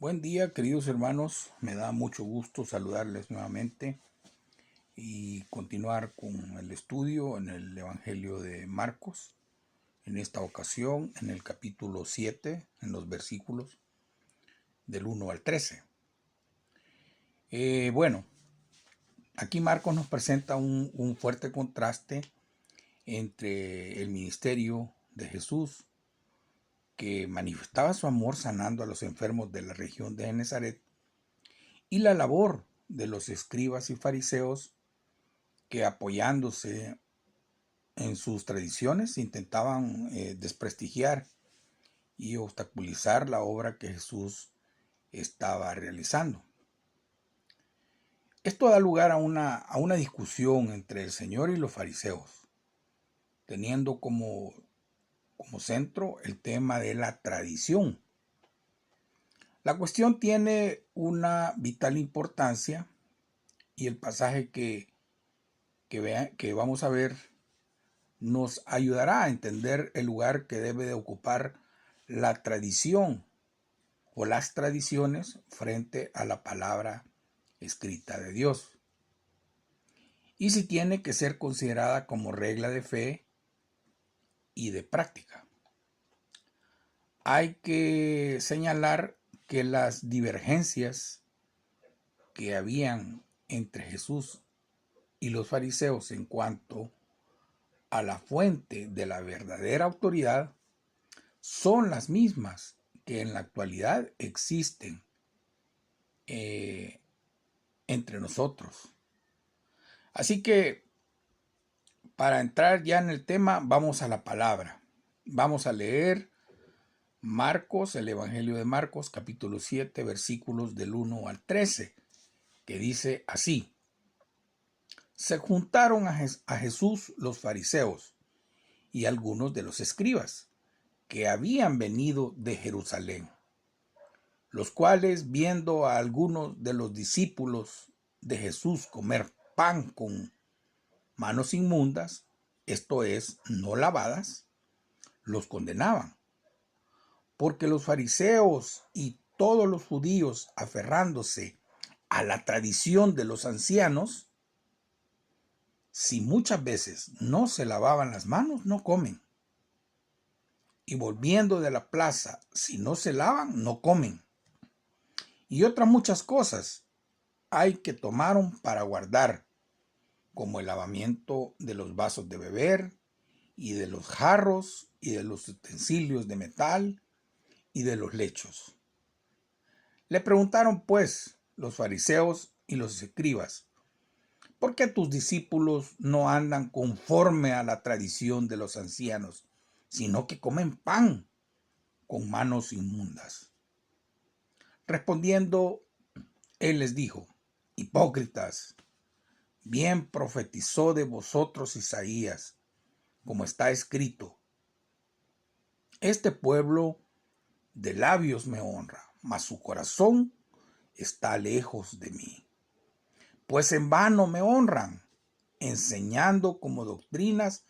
Buen día, queridos hermanos. Me da mucho gusto saludarles nuevamente y continuar con el estudio en el Evangelio de Marcos. En esta ocasión, en el capítulo 7, en los versículos del 1 al 13. Aquí Marcos nos presenta un fuerte contraste entre el ministerio de Jesús, que manifestaba su amor sanando a los enfermos de la región de Genezaret, y la labor de los escribas y fariseos que, apoyándose en sus tradiciones, intentaban desprestigiar y obstaculizar la obra que Jesús estaba realizando. Esto da lugar a una discusión entre el Señor y los fariseos, teniendo como centro el tema de la tradición. La cuestión tiene una vital importancia y el pasaje que vamos a ver nos ayudará a entender el lugar que debe de ocupar la tradición o las tradiciones frente a la palabra escrita de Dios, y si tiene que ser considerada como regla de fe y de práctica. Hay que señalar que las divergencias que habían entre Jesús y los fariseos en cuanto a la fuente de la verdadera autoridad son las mismas que en la actualidad existen entre nosotros. Así que, para entrar ya en el tema, vamos a la palabra. Vamos a leer Marcos, el Evangelio de Marcos, capítulo 7, versículos del 1 al 13, que dice así: Se juntaron a Jesús los fariseos y algunos de los escribas, que habían venido de Jerusalén, los cuales, viendo a algunos de los discípulos de Jesús comer pan con manos inmundas, esto es, no lavadas, los condenaban. Porque los fariseos y todos los judíos, aferrándose a la tradición de los ancianos, si muchas veces no se lavaban las manos, no comen. Y volviendo de la plaza, si no se lavan, no comen. Y otras muchas cosas hay que tomaron para guardar, como el lavamiento de los vasos de beber, y de los jarros, y de los utensilios de metal, y de los lechos. Le preguntaron pues los fariseos y los escribas: ¿por qué tus discípulos no andan conforme a la tradición de los ancianos, sino que comen pan con manos inmundas? Respondiendo, él les dijo: hipócritas, bien profetizó de vosotros Isaías, como está escrito: este pueblo de labios me honra, mas su corazón está lejos de mí. Pues en vano me honran, enseñando como doctrinas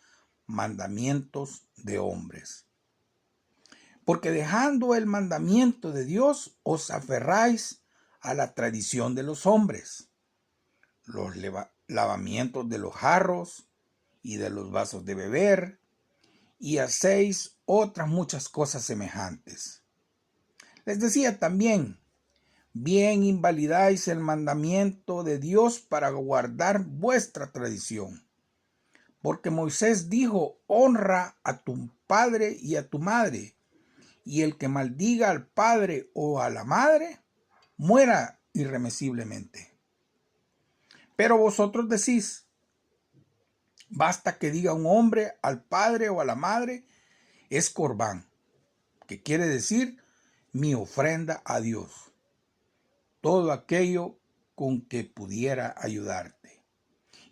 mandamientos de hombres. Porque dejando el mandamiento de Dios, os aferráis a la tradición de los hombres, los lavamientos de los jarros y de los vasos de beber, y hacéis otras muchas cosas semejantes. Les decía también: bien invalidáis el mandamiento de Dios para guardar vuestra tradición. Porque Moisés dijo: honra a tu padre y a tu madre, y el que maldiga al padre o a la madre, muera irremisiblemente. Pero vosotros decís: basta que diga un hombre al padre o a la madre, es corbán, que quiere decir mi ofrenda a Dios, todo aquello con que pudiera ayudarte.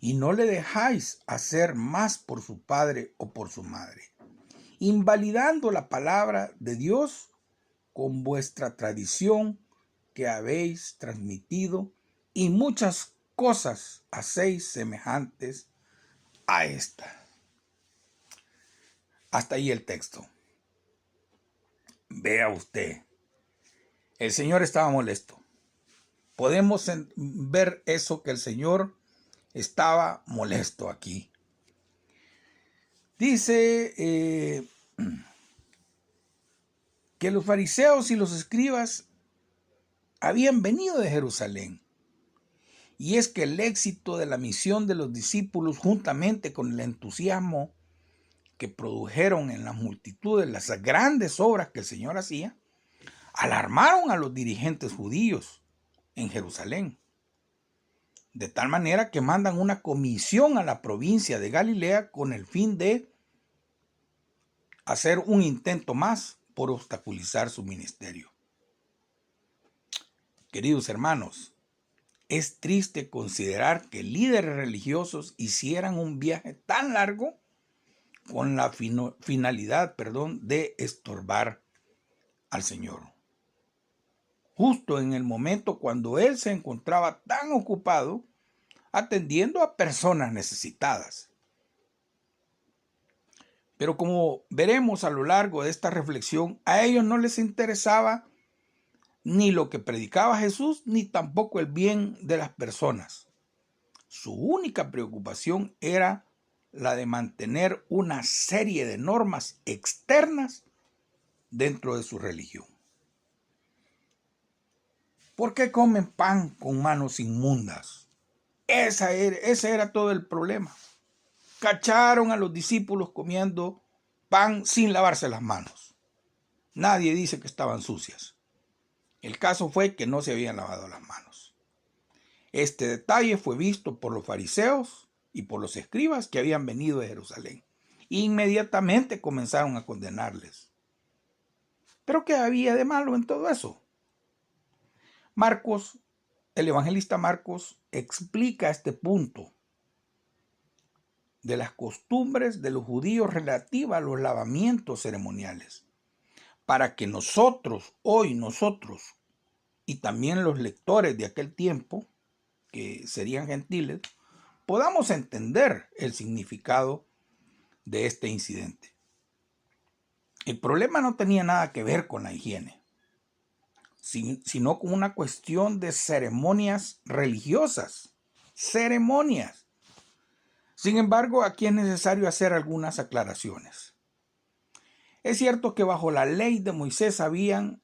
Y no le dejáis hacer más por su padre o por su madre, invalidando la palabra de Dios con vuestra tradición que habéis transmitido, y muchas cosas hacéis semejantes a esta. Hasta ahí el texto. Vea usted, El Señor estaba molesto. Podemos ver eso, que el Señor estaba molesto aquí. Dice que los fariseos y los escribas habían venido de Jerusalén. Y es que el éxito de la misión de los discípulos, juntamente con el entusiasmo que produjeron en las multitudes las grandes obras que el Señor hacía, alarmaron a los dirigentes judíos en Jerusalén. De tal manera que mandan una comisión a la provincia de Galilea con el fin de hacer un intento más por obstaculizar su ministerio. Queridos hermanos, es triste considerar que líderes religiosos hicieran un viaje tan largo con la finalidad de estorbar al Señor. Justo en el momento cuando Él se encontraba tan ocupado atendiendo a personas necesitadas. Pero como veremos a lo largo de esta reflexión, a ellos no les interesaba ni lo que predicaba Jesús, ni tampoco el bien de las personas. Su única preocupación era la de mantener una serie de normas externas dentro de su religión. ¿Por qué comen pan con manos inmundas? Ese era todo el problema. Cacharon a los discípulos comiendo pan sin lavarse las manos. Nadie dice que estaban sucias. El caso fue que no se habían lavado las manos. Este detalle fue visto por los fariseos y por los escribas que habían venido de Jerusalén. Inmediatamente comenzaron a condenarles. ¿Pero qué había de malo en todo eso? El evangelista Marcos explica este punto de las costumbres de los judíos relativas a los lavamientos ceremoniales, para que nosotros, y también los lectores de aquel tiempo, que serían gentiles, podamos entender el significado de este incidente. El problema no tenía nada que ver con la higiene, sino con una cuestión de ceremonias religiosas. Ceremonias. Sin embargo, aquí es necesario hacer algunas aclaraciones. Es cierto que bajo la ley de Moisés habían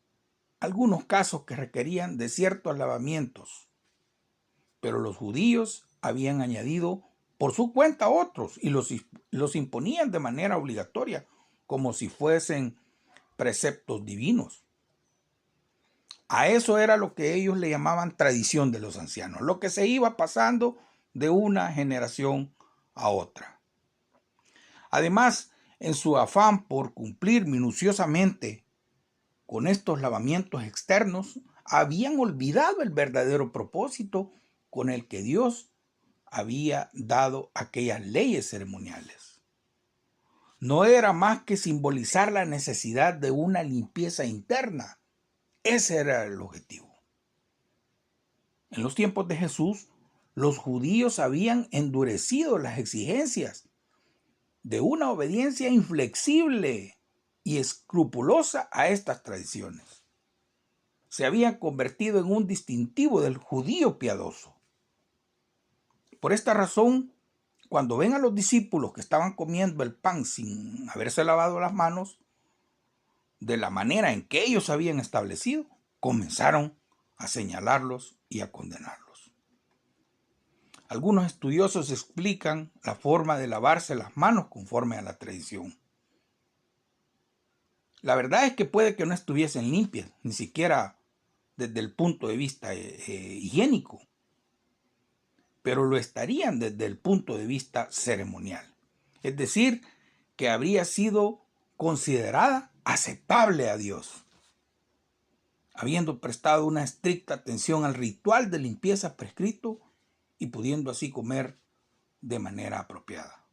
algunos casos que requerían de ciertos lavamientos, pero los judíos habían añadido por su cuenta otros y los imponían de manera obligatoria, como si fuesen preceptos divinos. A eso era lo que ellos le llamaban tradición de los ancianos, lo que se iba pasando de una generación a otra. Además, en su afán por cumplir minuciosamente con estos lavamientos externos, habían olvidado el verdadero propósito con el que Dios había dado aquellas leyes ceremoniales. No era más que simbolizar la necesidad de una limpieza interna. Ese era el objetivo. En los tiempos de Jesús, los judíos habían endurecido las exigencias de una obediencia inflexible y escrupulosa a estas tradiciones. Se habían convertido en un distintivo del judío piadoso. Por esta razón, cuando ven a los discípulos que estaban comiendo el pan sin haberse lavado las manos, de la manera en que ellos habían establecido, comenzaron a señalarlos y a condenarlos. Algunos estudiosos explican la forma de lavarse las manos conforme a la tradición. La verdad es que puede que no estuviesen limpias, ni siquiera desde el punto de vista higiénico, pero lo estarían desde el punto de vista ceremonial. Es decir, que habría sido considerada aceptable a Dios, habiendo prestado una estricta atención al ritual de limpieza prescrito y pudiendo así comer de manera apropiada.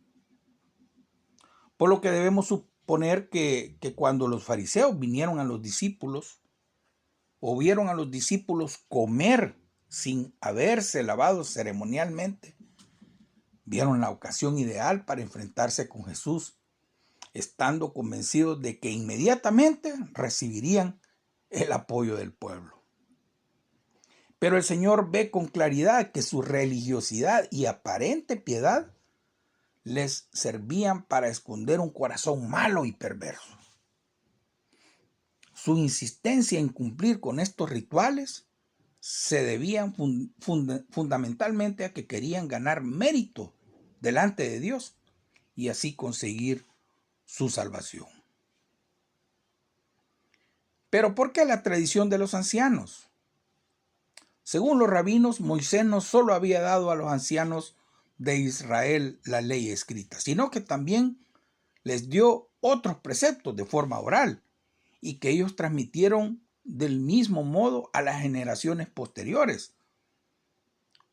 Por lo que debemos suponer que cuando los fariseos vinieron a los discípulos o vieron a los discípulos comer sin haberse lavado ceremonialmente, vieron la ocasión ideal para enfrentarse con Jesús, estando convencidos de que inmediatamente recibirían el apoyo del pueblo. Pero el Señor ve con claridad que su religiosidad y aparente piedad les servían para esconder un corazón malo y perverso. Su insistencia en cumplir con estos rituales se debían fundamentalmente a que querían ganar mérito delante de Dios y así conseguir su salvación. Pero ¿por qué la tradición de los ancianos? Según los rabinos, Moisés no solo había dado a los ancianos de Israel la ley escrita, sino que también les dio otros preceptos de forma oral y que ellos transmitieron del mismo modo a las generaciones posteriores.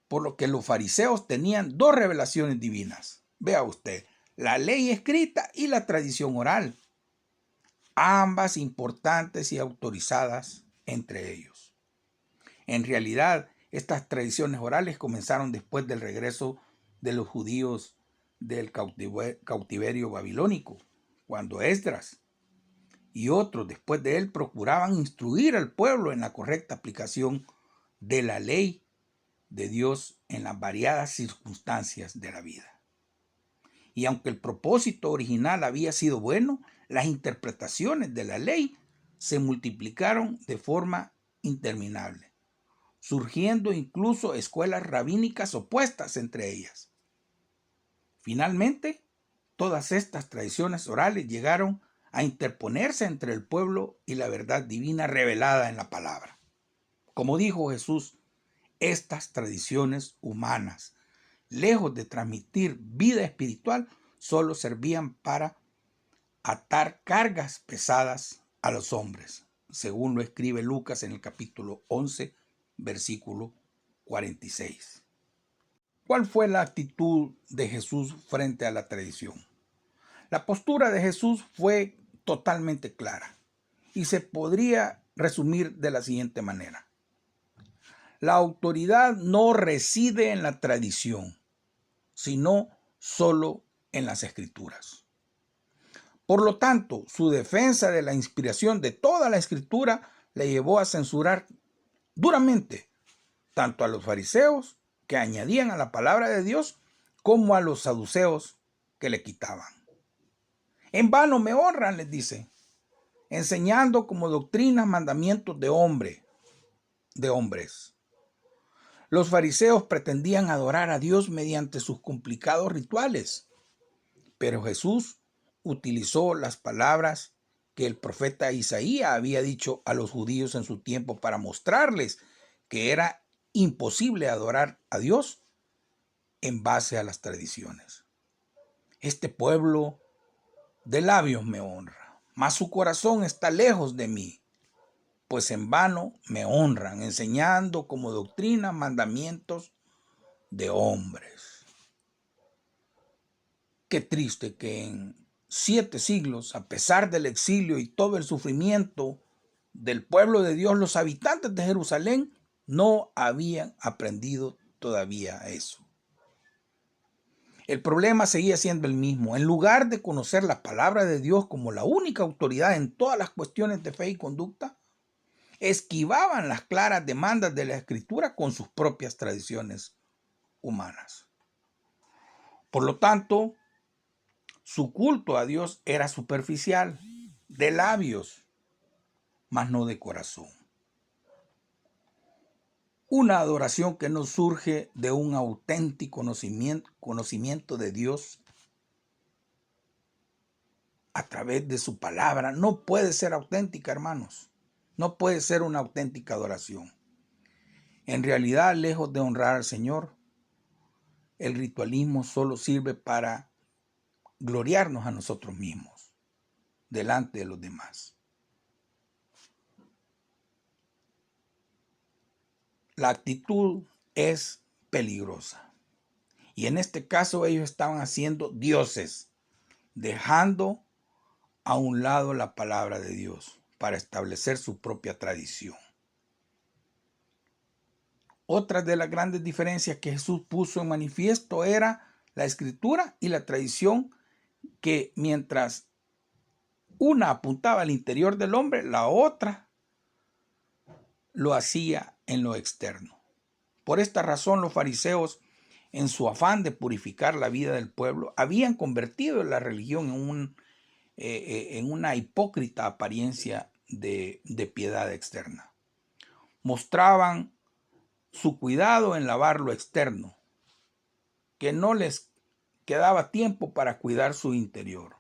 Por lo que los fariseos tenían dos revelaciones divinas. Vea usted, la ley escrita y la tradición oral, ambas importantes y autorizadas entre ellos. En realidad, estas tradiciones orales comenzaron después del regreso de los judíos del cautiverio babilónico, cuando Esdras y otros después de él procuraban instruir al pueblo en la correcta aplicación de la ley de Dios en las variadas circunstancias de la vida. Y aunque el propósito original había sido bueno, las interpretaciones de la ley se multiplicaron de forma interminable, surgiendo incluso escuelas rabínicas opuestas entre ellas. Finalmente, todas estas tradiciones orales llegaron a interponerse entre el pueblo y la verdad divina revelada en la palabra. Como dijo Jesús, estas tradiciones humanas, lejos de transmitir vida espiritual, solo servían para atar cargas pesadas a los hombres, según lo escribe Lucas en el capítulo 11, versículo 46. ¿Cuál fue la actitud de Jesús frente a la tradición? La postura de Jesús fue totalmente clara y se podría resumir de la siguiente manera. La autoridad no reside en la tradición, sino solo en las Escrituras. Por lo tanto, su defensa de la inspiración de toda la Escritura le llevó a censurar duramente tanto a los fariseos que añadían a la palabra de Dios como a los saduceos que le quitaban. En vano me honran, les dice, enseñando como doctrinas mandamientos de hombres. Los fariseos pretendían adorar a Dios mediante sus complicados rituales, pero Jesús utilizó las palabras que el profeta Isaías había dicho a los judíos en su tiempo para mostrarles que era imposible adorar a Dios en base a las tradiciones. Este pueblo de labios me honra, mas su corazón está lejos de mí, pues en vano me honran, enseñando como doctrina mandamientos de hombres. Qué triste que en 7 siglos, a pesar del exilio y todo el sufrimiento del pueblo de Dios, los habitantes de Jerusalén no habían aprendido todavía eso. El problema seguía siendo el mismo. En lugar de conocer la palabra de Dios como la única autoridad en todas las cuestiones de fe y conducta, esquivaban las claras demandas de la Escritura con sus propias tradiciones humanas. Por lo tanto, su culto a Dios era superficial, de labios, mas no de corazón. Una adoración que no surge de un auténtico conocimiento de Dios a través de su palabra no puede ser auténtica, hermanos. No puede ser una auténtica adoración. En realidad, lejos de honrar al Señor, el ritualismo solo sirve para gloriarnos a nosotros mismos delante de los demás. La actitud es peligrosa. Y en este caso ellos estaban haciendo dioses, dejando a un lado la palabra de Dios para establecer su propia tradición. Otra de las grandes diferencias que Jesús puso en manifiesto era la Escritura y la tradición, que mientras una apuntaba al interior del hombre, la otra lo hacía en lo externo. Por esta razón los fariseos, en su afán de purificar la vida del pueblo, habían convertido la religión en una hipócrita apariencia de piedad externa. Mostraban su cuidado en lavar lo externo, que no les quedaba tiempo para cuidar su interior.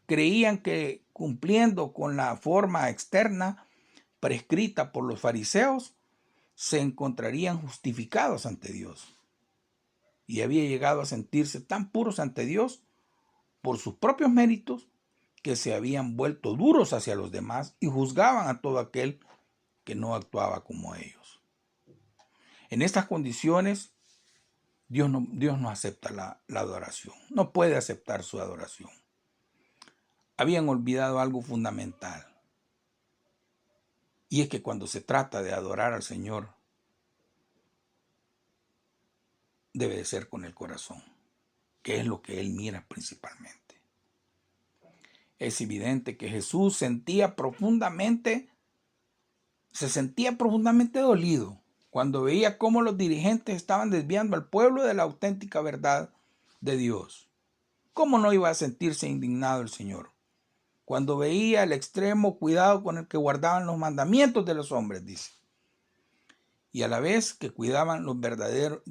Creían que cumpliendo con la forma externa prescrita por los fariseos, se encontrarían justificados ante Dios. Y había llegado a sentirse tan puros ante Dios por sus propios méritos que se habían vuelto duros hacia los demás y juzgaban a todo aquel que no actuaba como ellos. En estas condiciones, Dios no acepta la adoración, no puede aceptar su adoración. Habían olvidado algo fundamental, y es que cuando se trata de adorar al Señor, debe de ser con el corazón, que es lo que Él mira principalmente. Es evidente que Jesús se sentía profundamente dolido cuando veía cómo los dirigentes estaban desviando al pueblo de la auténtica verdad de Dios. ¿Cómo no iba a sentirse indignado el Señor cuando veía el extremo cuidado con el que guardaban los mandamientos de los hombres, dice, y a la vez que descuidaban los verdaderos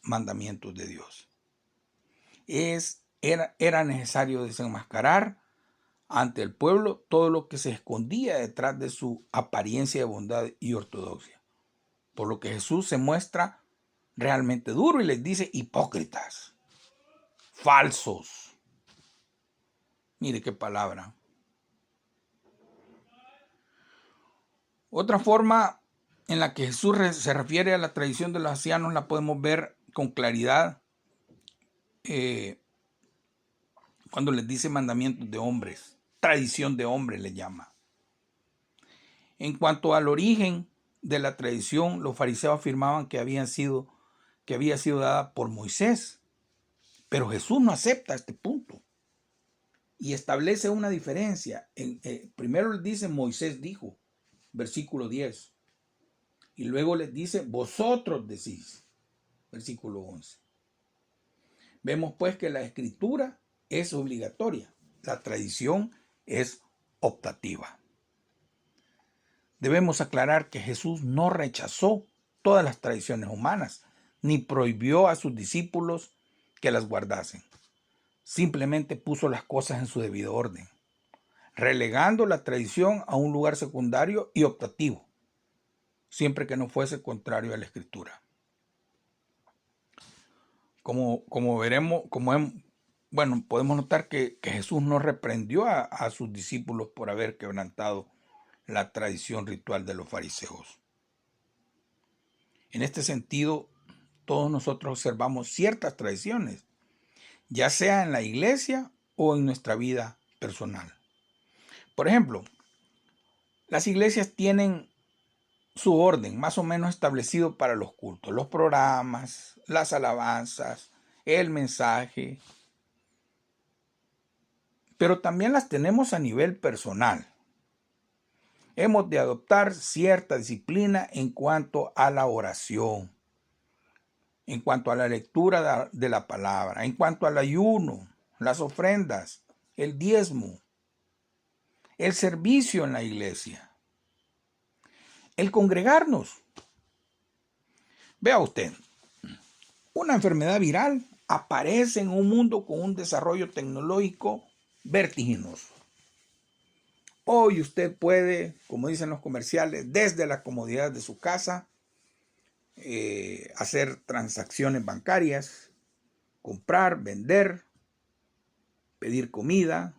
mandamientos de Dios? Era necesario desenmascarar ante el pueblo todo lo que se escondía detrás de su apariencia de bondad y ortodoxia. Por lo que Jesús se muestra realmente duro y les dice: hipócritas, falsos. Mire qué palabra. Otra forma en la que Jesús se refiere a la tradición de los ancianos la podemos ver con claridad cuando les dice mandamientos de hombres, tradición de hombres le llama. En cuanto al origen de la tradición, los fariseos afirmaban que había sido dada por Moisés, pero Jesús no acepta este punto y establece una diferencia. Primero les dice: Moisés dijo, versículo 10, y luego les dice: vosotros decís, versículo 11. Vemos pues que la escritura es obligatoria, la tradición es optativa. Debemos aclarar que Jesús no rechazó todas las tradiciones humanas, ni prohibió a sus discípulos que las guardasen. Simplemente puso las cosas en su debido orden, relegando la tradición a un lugar secundario y optativo, siempre que no fuese contrario a la Escritura. Como veremos, podemos notar que Jesús no reprendió a sus discípulos por haber quebrantado la tradición ritual de los fariseos. En este sentido, todos nosotros observamos ciertas tradiciones, ya sea en la iglesia o en nuestra vida personal. Por ejemplo, las iglesias tienen su orden más o menos establecido para los cultos, los programas, las alabanzas, el mensaje, pero también las tenemos a nivel personal. Hemos de adoptar cierta disciplina en cuanto a la oración, en cuanto a la lectura de la palabra, en cuanto al ayuno, las ofrendas, el diezmo, el servicio en la iglesia, el congregarnos. Vea usted, una enfermedad viral aparece en un mundo con un desarrollo tecnológico vertiginoso. Hoy usted puede, como dicen los comerciales, desde la comodidad de su casa, hacer transacciones bancarias, comprar, vender, pedir comida,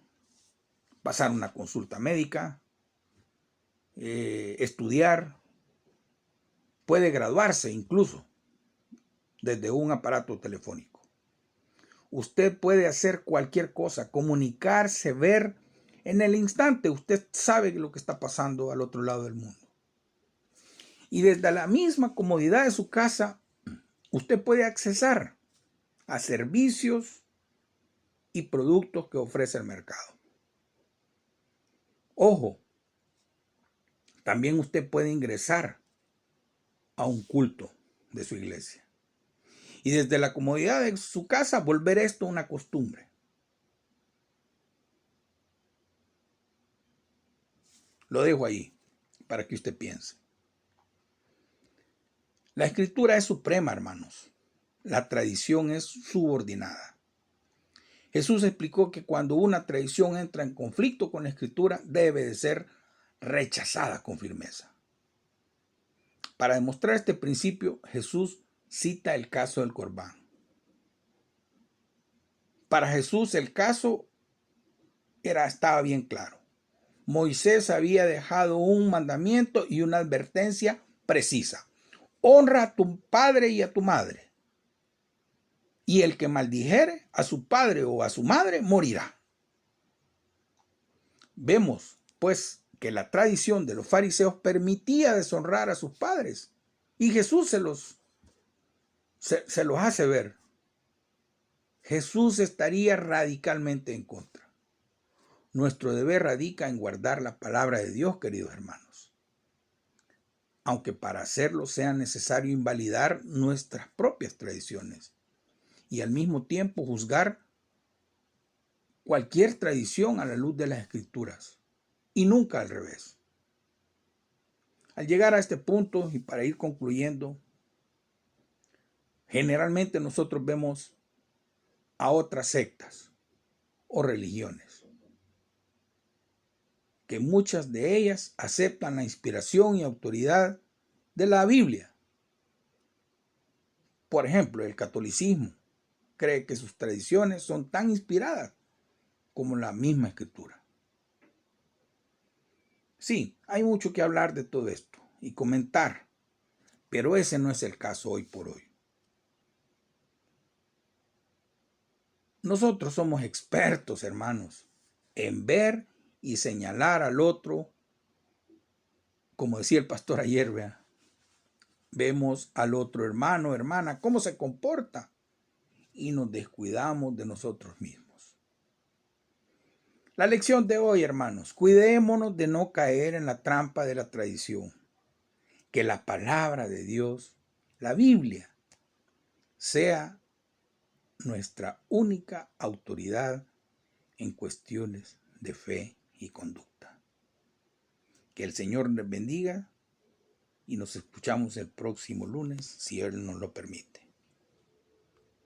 pasar una consulta médica, estudiar, puede graduarse incluso desde un aparato telefónico. Usted puede hacer cualquier cosa, comunicarse, ver en el instante. Usted sabe lo que está pasando al otro lado del mundo. Y desde la misma comodidad de su casa, usted puede accesar a servicios y productos que ofrece el mercado. Ojo, también usted puede ingresar a un culto de su iglesia. Y desde la comodidad de su casa volver esto una costumbre. Lo dejo ahí para que usted piense. La escritura es suprema, hermanos. La tradición es subordinada. Jesús explicó que cuando una tradición entra en conflicto con la escritura, debe de ser rechazada con firmeza. Para demostrar este principio, Jesús cita el caso del Corbán. Para Jesús el caso estaba bien claro. Moisés había dejado un mandamiento y una advertencia precisa. Honra a tu padre y a tu madre. Y el que maldijere a su padre o a su madre morirá. Vemos, pues, que la tradición de los fariseos permitía deshonrar a sus padres. Y Jesús se los hace ver. Jesús estaría radicalmente en contra. Nuestro deber radica en guardar la palabra de Dios, queridos hermanos. Aunque para hacerlo sea necesario invalidar nuestras propias tradiciones y al mismo tiempo juzgar cualquier tradición a la luz de las Escrituras y nunca al revés. Al llegar a este punto y para ir concluyendo, generalmente nosotros vemos a otras sectas o religiones que muchas de ellas aceptan la inspiración y autoridad de la Biblia. Por ejemplo, el catolicismo cree que sus tradiciones son tan inspiradas como la misma Escritura. Sí, hay mucho que hablar de todo esto y comentar, pero ese no es el caso hoy por hoy. Nosotros somos expertos, hermanos, en ver y señalar al otro, como decía el pastor ayer, vemos al otro hermano, hermana, cómo se comporta y nos descuidamos de nosotros mismos. La lección de hoy, hermanos, cuidémonos de no caer en la trampa de la tradición. Que la palabra de Dios, la Biblia, sea nuestra única autoridad en cuestiones de fe y conducta. Que el Señor les bendiga y nos escuchamos el próximo lunes, si Él nos lo permite.